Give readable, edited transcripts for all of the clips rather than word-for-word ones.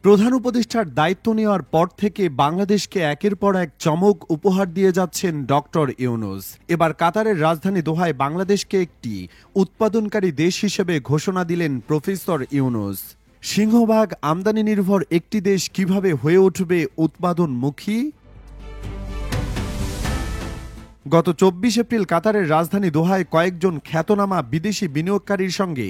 প্রধান উপদেষ্টার দায়িত্ব নেওয়ার পর থেকে বাংলাদেশকে একের পর এক চমক উপহার দিয়ে যাচ্ছেন ডক্টর ইউনূস। এবার কাতারের রাজধানী দোহায় বাংলাদেশকে একটি উৎপাদনকারী দেশ হিসেবে ঘোষণা দিলেন প্রফেসর ইউনূস। সিংহভাগ আমদানি নির্ভর একটি দেশ কিভাবে হয়ে উঠবে উৎপাদনমুখী? গত ২৪ এপ্রিল কাতারের রাজধানী দোহায় কয়েকজন খ্যাতনামা বিদেশি বিনিয়োগকারীর সঙ্গে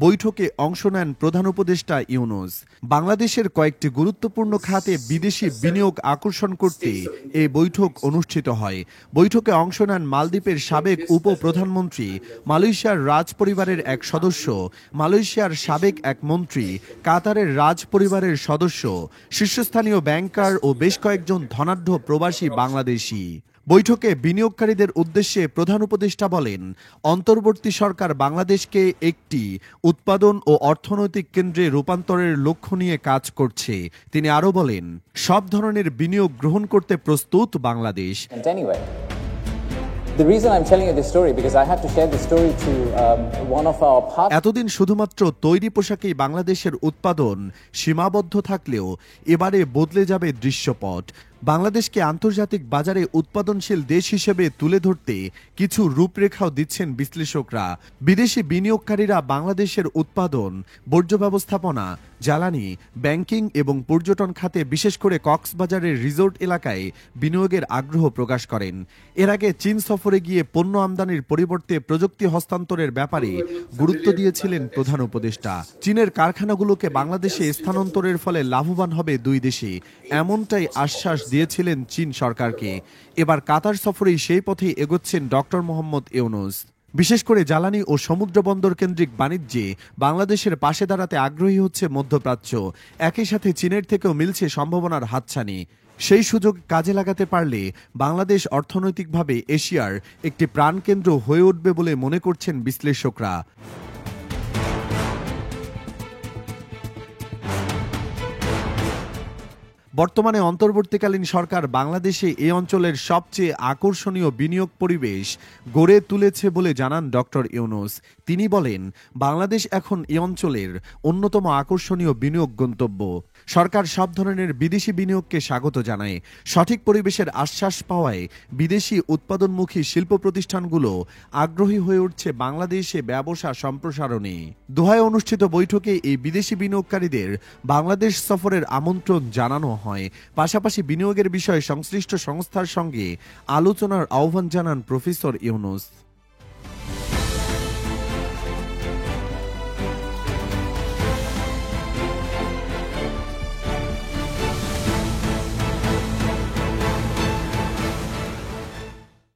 বৈঠকে অংশ নেন প্রধান উপদেষ্টা ইউনূস। বাংলাদেশের কয়েকটি গুরুত্বপূর্ণ খাতে বিদেশি বিনিয়োগ আকর্ষণ করতে এই বৈঠক অনুষ্ঠিত হয়। বৈঠকে অংশ নেন মালদ্বীপের সাবেক উপপ্রধানমন্ত্রী, মালয়েশিয়ার রাজ পরিবারের এক সদস্য, মালয়েশিয়ার সাবেক এক মন্ত্রী, কাতারের রাজ পরিবারের সদস্য, শীর্ষস্থানীয় ব্যাংকার ও বেশ কয়েকজন ধনাঢ্য প্রবাসী বাংলাদেশি। বৈঠকে বিনিয়োগকারীদের উদ্দেশ্যে প্রধান উপদেষ্টা বলেন, অন্তর্বর্তী সরকার বাংলাদেশকে একটি উৎপাদন ও অর্থনৈতিক কেন্দ্রে রূপান্তরের লক্ষ্য নিয়ে কাজ করছে। তিনি আরও বলেন, সব ধরনের বিনিয়োগ গ্রহণ করতে প্রস্তুত বাংলাদেশ। এতদিন শুধুমাত্র তৈরি পোশাকেই বাংলাদেশের উৎপাদন সীমাবদ্ধ থাকলেও এবারে বদলে যাবে দৃশ্যপট। বাংলাদেশকে আন্তর্জাতিক বাজারে উৎপাদনশীল দেশ হিসেবে তুলে ধরতে কিছু রূপরেখাও দিচ্ছেন বিশ্লেষকরা। বিদেশি বিনিয়োগকারীরা বাংলাদেশের উৎপাদন, বর্জ্য ব্যবস্থাপনা, জ্বালানি, ব্যাংকিং এবং পর্যটন খাতে বিশেষ করে কক্সবাজারের রিসোর্ট এলাকায় বিনিয়োগের আগ্রহ প্রকাশ করেন। এর আগে চীন সফরে গিয়ে পণ্য আমদানির পরিবর্তে প্রযুক্তি হস্তান্তরের ব্যাপারে গুরুত্ব দিয়েছিলেন প্রধান উপদেষ্টা। চীনের কারখানাগুলোকে বাংলাদেশে স্থানান্তরের ফলে লাভবান হবে দুই দেশে, এমনটাই আশ্বাস দিয়েছিলেন চীন সরকারকে। এবার কাতার সফরেই সেই পথেই এগোচ্ছেন ডক্টর মোহাম্মদ ইউনূস। বিশেষ করে জ্বালানি ও সমুদ্র বন্দর কেন্দ্রিক বাণিজ্যে বাংলাদেশের পাশে দাঁড়াতে আগ্রহী হচ্ছে মধ্যপ্রাচ্য। একই সাথে চীনের থেকেও মিলছে সম্ভাবনার হাতছানি। সেই সুযোগ কাজে লাগাতে পারলে বাংলাদেশ অর্থনৈতিকভাবে এশিয়ার একটি প্রাণকেন্দ্র হয়ে উঠবে বলে মনে করছেন বিশ্লেষকরা। বর্তমানে অন্তর্বর্তীকালীন সরকার বাংলাদেশে এই অঞ্চলের সবচেয়ে আকর্ষণীয় বিনিয়োগ পরিবেশ গড়ে তুলেছে বলে জানান ডক্টর ইউনূস। তিনি বলেন, বাংলাদেশ এখন এই অঞ্চলের অন্যতম আকর্ষণীয় বিনিয়োগ গন্তব্য। সরকার সব ধরনের বিদেশি বিনিয়োগকে স্বাগত জানায়। সঠিক পরিবেশের আশ্বাস পাওয়ায় বিদেশি উৎপাদনমুখী শিল্প প্রতিষ্ঠানগুলো আগ্রহী হয়ে উঠছে বাংলাদেশে ব্যবসা সম্প্রসারণে। দোহায় অনুষ্ঠিত বৈঠকে এই বিদেশি বিনিয়োগকারীদের বাংলাদেশ সফরের আমন্ত্রণ জানানো হয়। পাশাপাশি বিনিয়োগের বিষয়ে সংশ্লিষ্ট সংস্থার সঙ্গে আলোচনার আহ্বান জানান প্রফেসর ইউনূস।